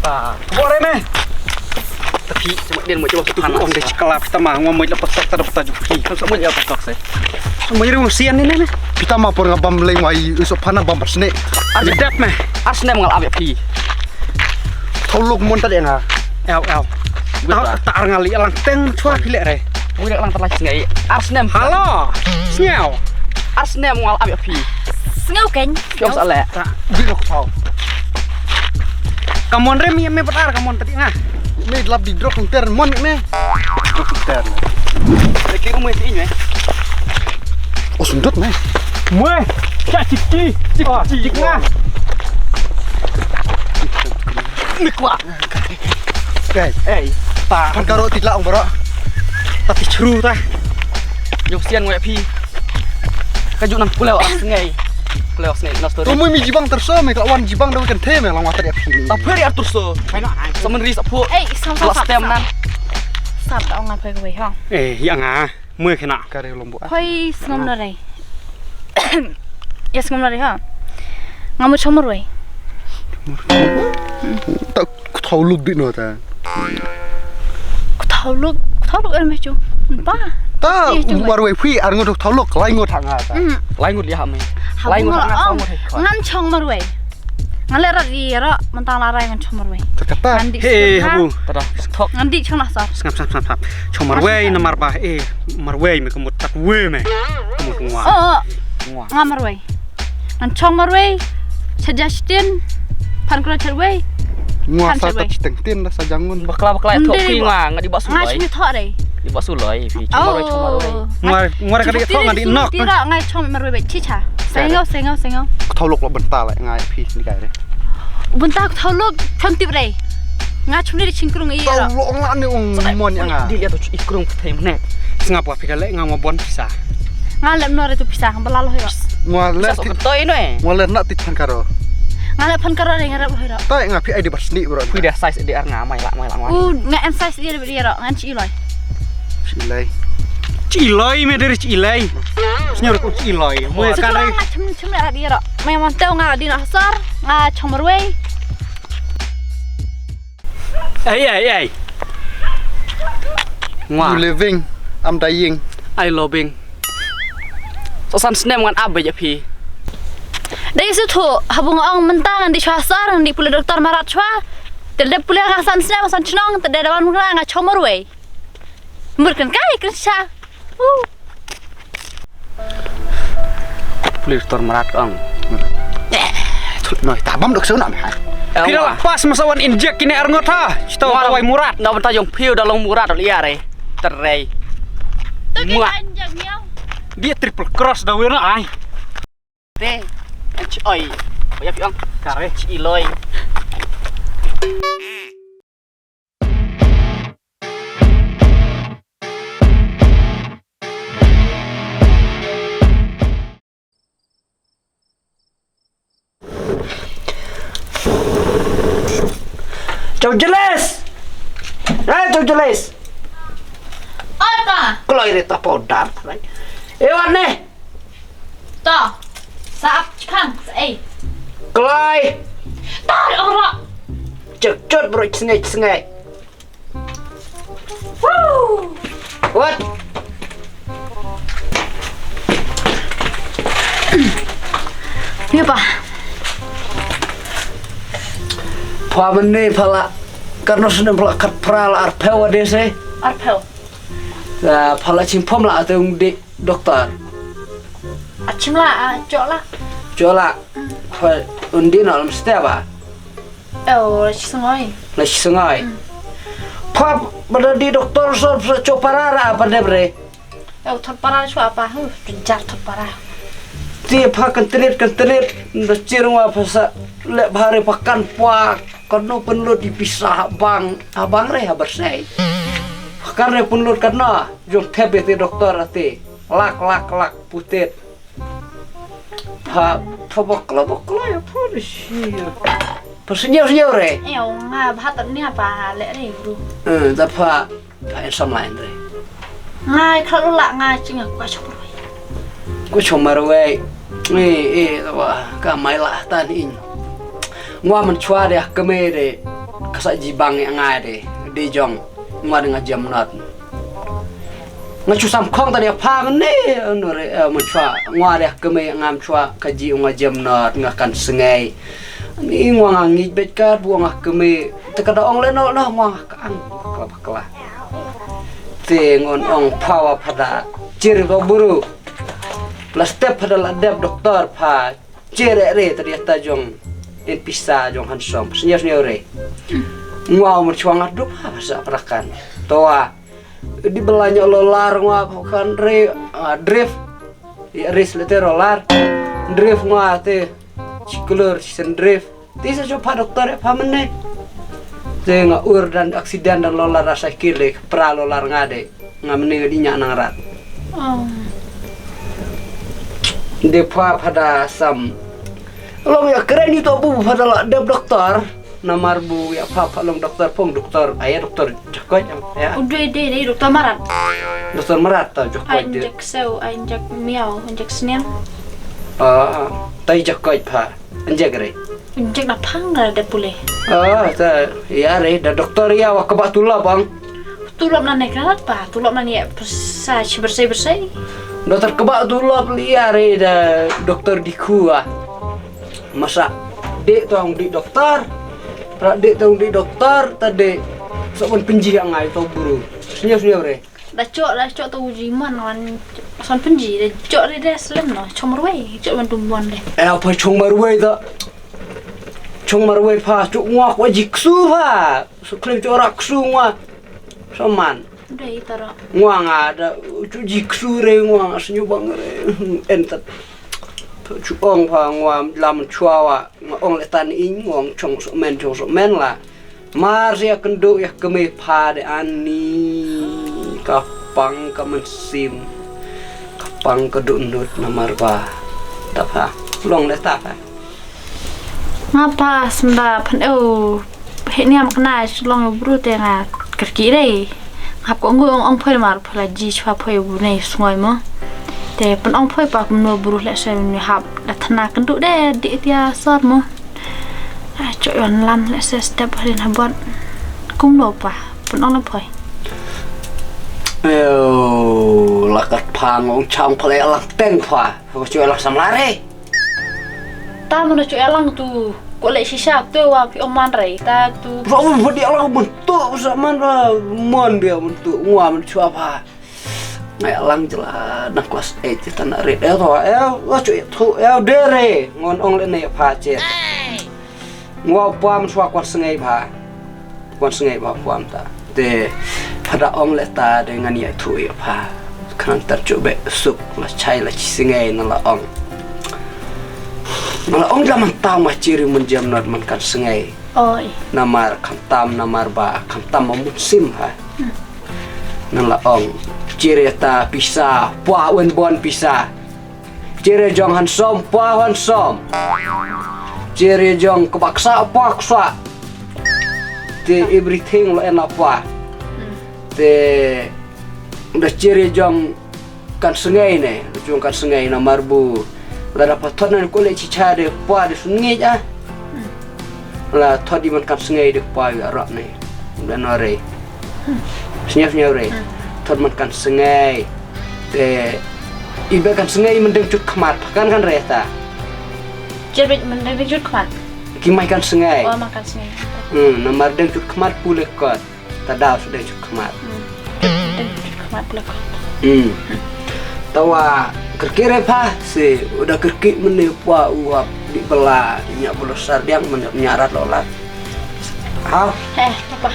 ta boleh meh tapi cuma dia mau coba panas om deh cekelap kita mah ngomong lepas tok terus tajuki kan semua ya tok saya semua jadi sian ini kita mah pun ngabam leng wai usop pana bam persne ada dap meh asne mengal abek pi tolok mon tadi nga el tak ngali lang teng chua pilek re mau dak lang terlajis ngai asne halo snyaw asne mengal abek pi Ngau keng. Kau salah. Jiro kau. Kamon rem me betar kamon tadi ngah. Me lap di drop ter mon me. Drop ter. Lagi kamu itu ini. Oh sundut me. Mue. Cak ciki. Cik ngah. Mikwa. Guys. Ta. Kan karo tilak ong bro. Tapi ceru ta. Yok sian ngoyak pi. Kajuk nang pulau sungai. Pulau sungai na story. Kamu mi jibang terso me kawan jibang dah kan te me lang water ya sini. Tapi hari atur so. Sama ris apu. Sama stem nan. Sap tao ngap phơi cái hong. Yang ah. Mue kena. Kare lombo. Phơi ngom na đây. Yes ngom na đây ha. Ngam chomor wei. Tak thau luk dit no ta. Thau luk em me chu. Ba. Ta baru wei phi ar ngot thau luk lai ngot thang ta. Lai ngot dia me. Lai ngot ngan chong mar wei. Ngan le ra di ra mentang larai ngan chomor wei. Kata. Hei habu. Tada. Tok. Ngan di chong nasar. Sap. Chomar wei na marba mar wei me kemut tak wei me. Kemut ngwa. Ngam mar wei. Ngan chong mar wei. Suggestion pan kro char wei. Ngwa sa ta teng tin sa jangun. Bakla tok pi nga ngadi bak suloi. Ngai chmi tho dei. Di bak suloi pi chomar wei. Ngwa ka dik tok ngadi nok. Tira ngai chom mar wei chi cha. Sengau. Thau luk lo benta lai ngai phi ni kai re. Benta thau luk chom tip dei. Nga chumni di chingkrung i Thau ra. luk ngla ni ong mon yang ah. Di lihat tu ikrung thai mne. Sengap wa pika le nga ngobon pisah. Nga lem no re tu pisah balalo hero. Ngwa le Sa sok toy no eh. ngwa le nak tit pan karo. Nga le pan karo re nga rap hero. Ta nga phi ai di basni bro. Pi dah size di ar nga mai la ngwa. Nga em size dia re ra ngan chi loi. Silai. Ciloi me dari cilai. Senyor ku ciloi. Mue kan re. Chum ra dia ra. Mai man teu nga di na sar nga chomor wei. Ai. Ngwa. You living, I'm dying. I loving. So san snem ngan abe ya pi. Dei su thu habung ong mentang di chasar di pula doktor marat chwa. Telde pula nga san snem san chnong telde dawan nga chomor wei. Murkan kai krisha. Pulir tor merat ang. Noi tabam được số nào hả? Kira pas masawan injek kini ar ngot ha. Sto tawai murat. Na benta jong piu dalong murat dal iya re. Terei. Muat. Dia triple cross dah wena ai. Te. Oi. Banyak piang. Kare ciloi. Cau jelas. Cau jelas. Apa? Kalau ini tak podar. Ewan nih. Ta. Sap chpang ei. Kelai. Ta ora. Cekcot bro sengai. Woo. What? Iya pa. Pamene pala karena sudah pala kat pral arpewa dese. Arpel. Nah, pala cimpom lah atau di dokter. Achim la, cok la. Cola. Undi nalam setiap apa? Oh, sengoi. Nasi sengai. Pap pada di dokter so coparara apa deh bre? Oh, thot para chu apa? Jar thot para. Tiap kenterit nacirung apa sa le bahari pakan puak karena penlut dipisah abang re habar sei. Pakan re penlut karena jom tebe ti dokter ati lak putet. Boklo ya polisi. Persenyau re. Nga bhat ni apa le re bro. Tapi insam lain re. Nga kalau la nga cing aku chopor. Ku chomar we. Tapi kamai lah tan in. Ngwa man chwa de kemere kasak jibang yang ngai de jong ngwa dengan jam not ngacu sam khong tadi apa ne nore menchua ngwa de keme ngam chua kaji ngwa jam not ngakan sengai ni ngwa ngi bet ka buang keme tekada ong leno no ngwa kan kala te ngon ong pawa pada ciri to buru plus step pada ladap doktor pa ciri re tadi ta jong en pisa jong hansom senyap re ngwa menchua ngaduk apa sa perakan toa di belanya lolar ngwa kan re drift ya race lete rolar drift ngwa te cikulur sen drift ti sa coba dokter apa meneh te ngaur dan aksiden dan lolar rasa kile pra lolar ngade ngamene di nya nang rat de pada sam lo ya keren itu bu pada la dokter namar bu ya apa long dokter pong dokter ayah dokter Jokoj ya udah deh dokter Marat dokter Marat tau Jokoj dia anjak sew anjak miau anjak seneng tai Jokoj pa anjak re anjak napang ada pule ta ya re da dokter ya wa kebatula bang tulap nane kanat pa tulap nane bersah bersih dokter kebatula ya re da dokter diku masa dek tong di dokter Dek tong di dokter tadi sopan penji yang ngai tau buru senyap re dah cok tu ujiman wan son penji dah cok dia selen no chomorway cok man tumbuan deh apa chomorway ta chomorway pa cok ngak wajiksu pa suklem corak ksu ngwa soman udah itara ngwa ngada cok jiksu re ngwa senyap bang re entet chuong pa ngwa lam chuawa ong letan in ngong chong so men la mar sia kendo ya keme pa de ani kapang kamensim kapang kedunut namar ba tapa long le tapa ngapa senda pan hekni am kena long bru te nga kerki re ngap ko ong phoi mar phala ji chwa phoi bu nei sngoi mo te pen ong phoi pa kum no buru le se ni hap la thana kan du de di tia sor mo cho yon lam le se step harin habon kum no pa pen ong no phoi lakat phang ong chang phale lak teng pha ko cho lak samlare ta mo cho elang tu ko le sisa tu wa pi oman re ta tu ro mo di alang bentuk zaman mon dia bentuk ngwa men chua pa ngai lang jela na kelas 8 kita nak read to wa cu thu dere ngon ong le nei pha che ngwa pam swa kwan sengai pha pam ta de pada ong le ta dengan ya thu ya pha kan tar cu be sup la chai la singai na la ong la man taw ma ciri menjam not man kan sengai oi namar kantam namar ba kantam musim ha na la ong ciri ta pisah puah wen bon pisah ciri jong hansom puah hansom ciri jong kebaksa puah ksa the everything lo enak puah the udah ciri jong kan sengai ne jong kan sengai na marbu la dapat thonan ko le chicha de puah de sungai ja la thodi man kan sengai de puah ya rak ne dan ore senyap re thod man kan sengai te ibe kan sengai mendeng cut khamat kan reta jadi mendeng cut khamat kimai kan sengai makan sengai nomor deng cut khamat pule kot tadaw sudah cut khamat deng cut khamat pule kot tawa kerkire pa si udah kerki menipua uap di belah nya belosar yang menyarat lolat apa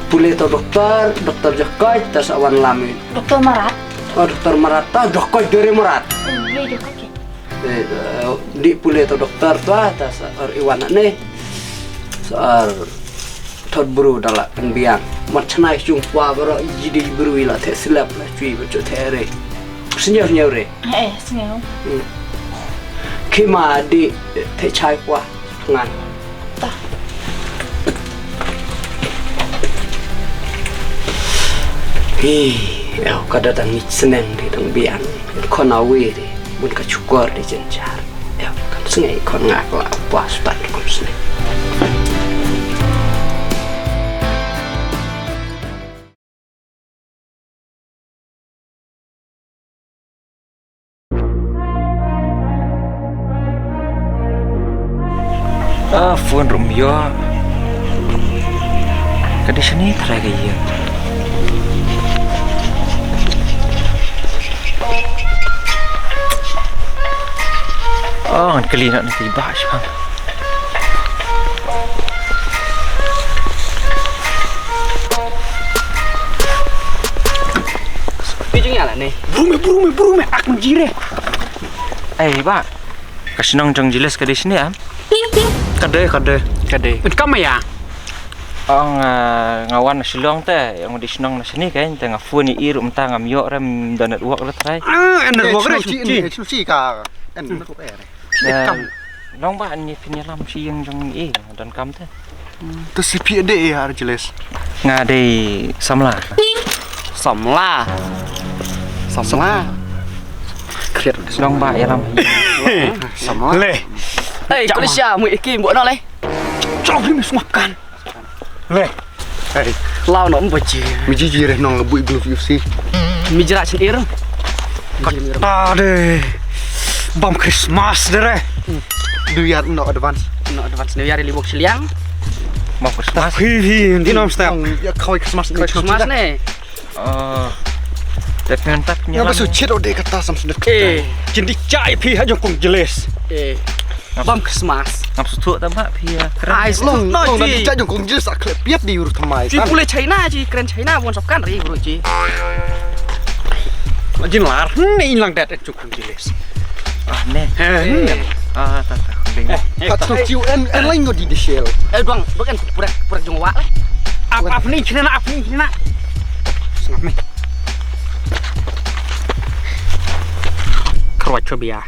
pulih to dokter Jokoj tas awan lami dokter Marat dokter Marat ta Jokoj dari Marat di pulih to dokter tua tas iwan ne soal thod buru dala biang mat chanai jumpa bro jadi buru ila the silap la chui becho the senyap re senyap kima di the chai kwa ngan ta kada dang seneng di dang biang kon awe di mun ka cukur di jenjar kan sengai kon ngak la puas pat kon seneng phun rụng gió cái đi sini thay cái gì cái ly nó thì bả chứ nih. Buru me, aku jire. Pak, kasih nong jong jelas ke di sini am? Kade. Kamu ya? Ngawan silong teh, yang di senong sini kan, tengah phone ni irum tang am yo rem donat wak lah try. Enak wak suci ka. Enak wak Long ba ni penyelam si yang jong dan kam teh. Tu si pi ade ya jelas. Ngade samla. Kriat long ba ya lam. Samla. Le. Kalau siapa mau ikim buat noleh. Jauh ni semakan. Le. Lau nom baca. Miji jire nong ngebui glove UFC. Mijerak sendiri. Kata deh. Bom Christmas deh. Duyar no advance. No advance New Year libur seliang. Mau Christmas. Hihi, di nom step. Ya kau Christmas Christmas nih. Tapi entah Ya basu cit ode kata sam sudah. Jadi cai pi aja kong jelas. Bom Christmas. ngap sutu tampak pia Ice Long no long ji. nanti cak jong kong jelas akhlak piat di urut tamai. Ji boleh China ji, keren China bukan sopkan ri bro ji. Jin lar, ni ilang dat aja kong jelas. nih tak kuning Pat tu ciu en lain go di shell. Doang, bukan pura jong wak lah. Apa ni kena Sengap ni. Keruat coba.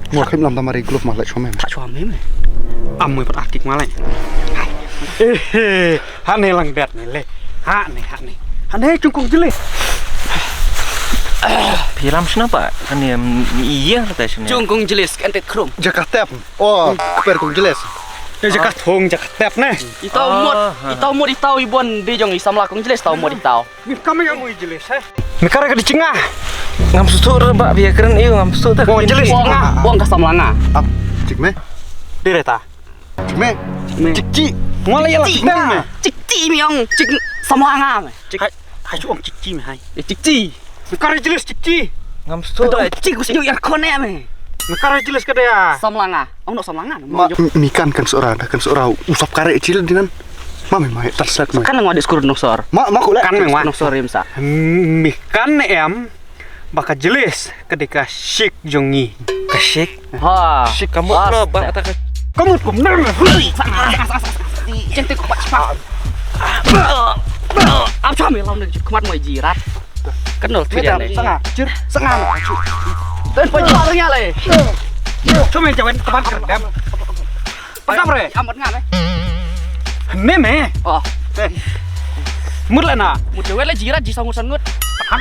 Mua khem lam tamari glove malak chome. Tak cuma meme. Amui pat akik malai. Hane lang dat ni le. Hane. Hane kong jelas. film kenapa kan ya iya kata sini Jongkong jelas kan tet krum. Jakarta. Oh, per kong jelas. Dia jaga thong jaga tap ni. Itau mod ibon di jong isam lakong jelas tau mod itau. Kami yang mau jelas Mikara ke di cengah. ngam sutu mbak biar keren iyo ngam sutu tak Oh jelas. Buang kasam langa. Ap, cik me. Direta. Cik me. Cik cik. Mulai yang Cik lang me. Cik ci miong, cik sam langa. Cik Hai uang cici me hai. cik ci. Mikara jelas cici. ngam sutu Cik usnyo yang kone me. Mikara jelas ke dia. Sam langa. Ono sam langa. Ma ni kan seorang usap kare cil dinan. Ma memang terset me. Kan ngwa diskur nosor. Ma ku Kan memang. Nosor rimsa. Mikan em baka jelas ketika syik jongi. kasih Ha. sih kamu lo bang kata Kamu benar me. Cantik cepat. Apa me lawan nek kumat mau jirat. Kenal tidak nih. Setengah. Dan penjualnya le. Cuma jawan teman kerendam. Apa bre? Amat ngane. Meme. Oh, Mut lah na. mudah le jirat ji sangut-sangut.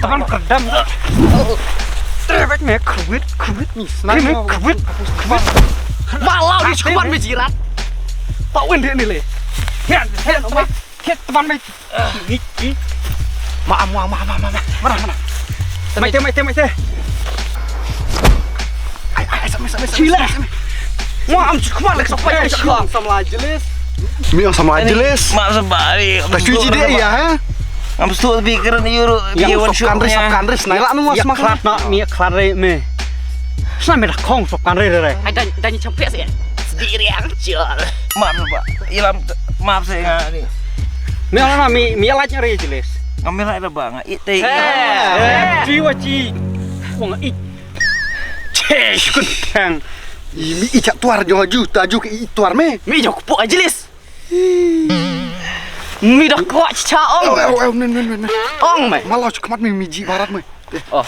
Teman kerendam. Trevek me kruit. Ni Ini kruit. Malau di kumat me jirat. Tauin dia ni le. Hian teman me. Ni. Ma. Mana. Mai teh. Ai sampai. Cila. Mau am kumat lek sampai cakap. Sama jelas. Mi sama jelas. mak sebari Tak cuci dia ya, ha? ngam sutu lebih keren iyo Yang sop kanris, naik lah nu mas makan. Nak mi klare me. Sana dah kong sop kan re. Ada dan campur sih. Sendiri yang kecil. maaf pak ilam maaf saya nggak nih Mi ala mi alatnya re jelas. ngambil ada bang itu Jiwa ji. Wong i. Cek kentang. Mi icak tuar jo taju ke tuar me. Mi jok pok jelas. Mi dah kuat caong. Men. Ong me. Malah kemat mi ji barat me. Oh.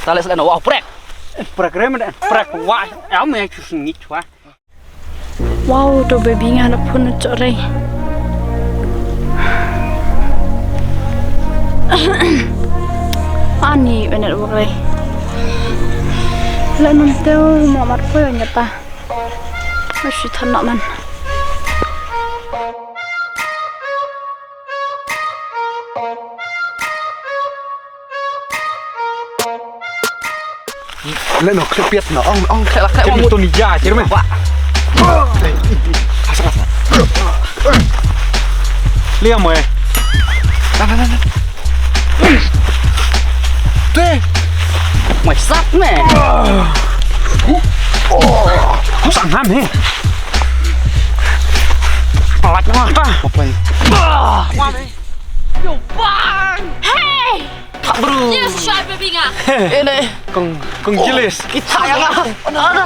Tales dan wah prek. Program dan prak wa. Am me kusin ni chwa. Wow, do baby nga na pun cok ray. Ani bener wak ray. Lại nằm tiêu mà mặt phơi ở nhà ta. Nó chỉ thân nọ man. Lên nó klep piet nó ong. Kayak Jadi mau tu ni ja, jadi me. Liam mày. Teh. Mày sắp mẹ. Sang ham he. Lạch nó ta. Apa ni? Yo bang. Hey! Tak bro. Yes, shy baby nga. Ini. Kong jelas. Kita yang ah. Ada.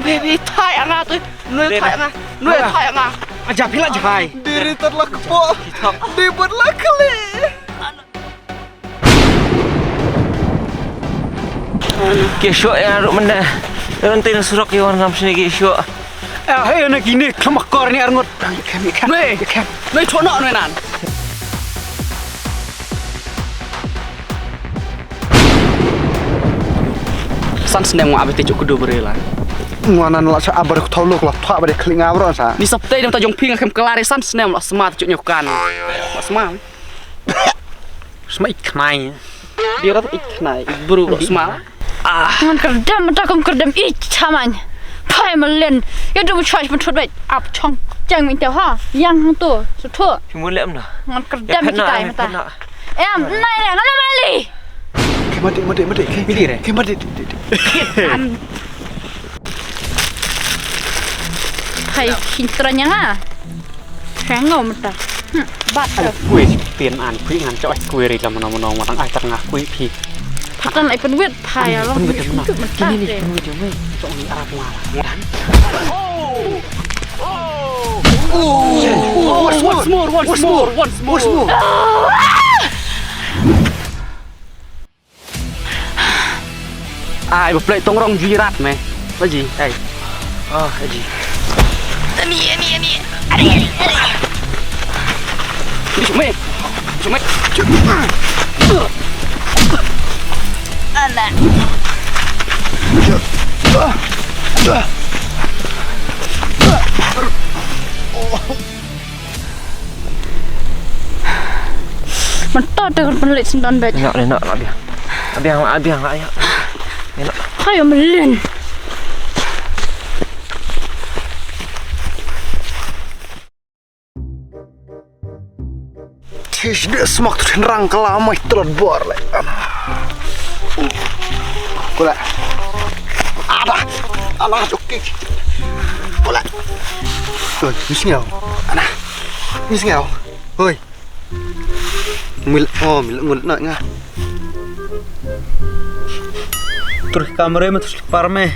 Baby thai yang ah tu. Nuôi thai yang ah. Nuôi thai yang ah. Aja pila jahai. Diri terlak po. Dibuatlah kali. Kesok yang aruk mana. Nanti nak surak yang ngam sini kesok. Hey, nak gini kemakor ni arngot. Nuôi. Nuôi chỗ nọ nuôi nàn. San senang mau abis cukup dua berela. Nguanan lah sa abar ku tolok lah thwa bare kling abro sa. Ni sabtai dem ta jong ping kem kelari san senang lah semat cukup nyokan. Semat. Semai knai. Dia rata iknai buru semat. Ngan kerdam ta kong kerdam ich chaman. Pai malen. Ya du choice pun thut bai ap chong. Jang min teo ha. Yang hang tu. Su thu. Cuma lihat mana. Ngan kerdam ki tai mata. Em nai la ngana mali. Mati. Pilih re. Ke mati. Hai kintranya nga. Hangau mata. Bat. Kue tiền ăn kue ngan cho ai kue ri la mana ma tang ai tang ngah kue pi. Pakan lai pen wet pai lo. Kini ni kue jom ni. Sok ni Arab ma. Dan. Once more. Ai play tong rong virat me. Lagi. Hey. Oh, Haji. Ni. Cuma. Ana. Mentot dengan penelit sembilan bed. Nak biang. Abiang. Enak. Hayo melen. Tish dia semak tu rang kelamai telur bor le. Kula. Ada. Alah okey. Kula. Oi, misinya. Ana. Misinya. Oi. Mil ngut nak ngah. Terus kamera me terus parme.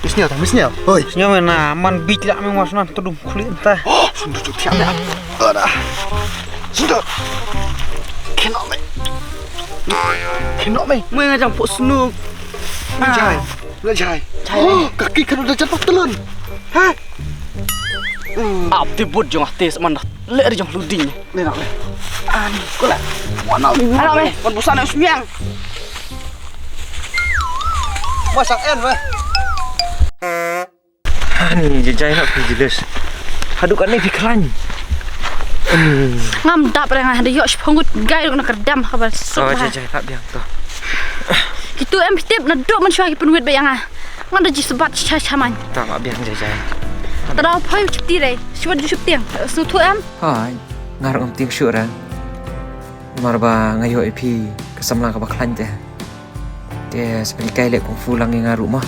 Misinya. Oi. Nya mana man bit la me wasna tudum kulit entah. Sudah tu tiap dah. Ada. Sudah. Kenok me. Mui ngajang pok snook. Lejai. Kaki kan udah jatuh telun. Ha? Ap tibut jong tes man le ri jong luding. Ni nak le. Ani kula. Wana me. Wan busan ang sumyang. Masak en weh. Ni jejai nak pergi jelas. Haduk kan ni fikran. Ngam dap rang ada yok pengut gai nak kerdam khabar Oh, jejai tak biang tu. Gitu em tip na dok man syagi penwet bayang ah. Ngan ji sebat chaman. Tak biang jejai. Tadau pai chipti re. Syuat ju chipti ang. Su tu em. Hai, ngarang ting syuran. Marba ngayo ipi kesamla ka baklan teh. Dia sebagai kai lek kung fulang yang ngaru mah.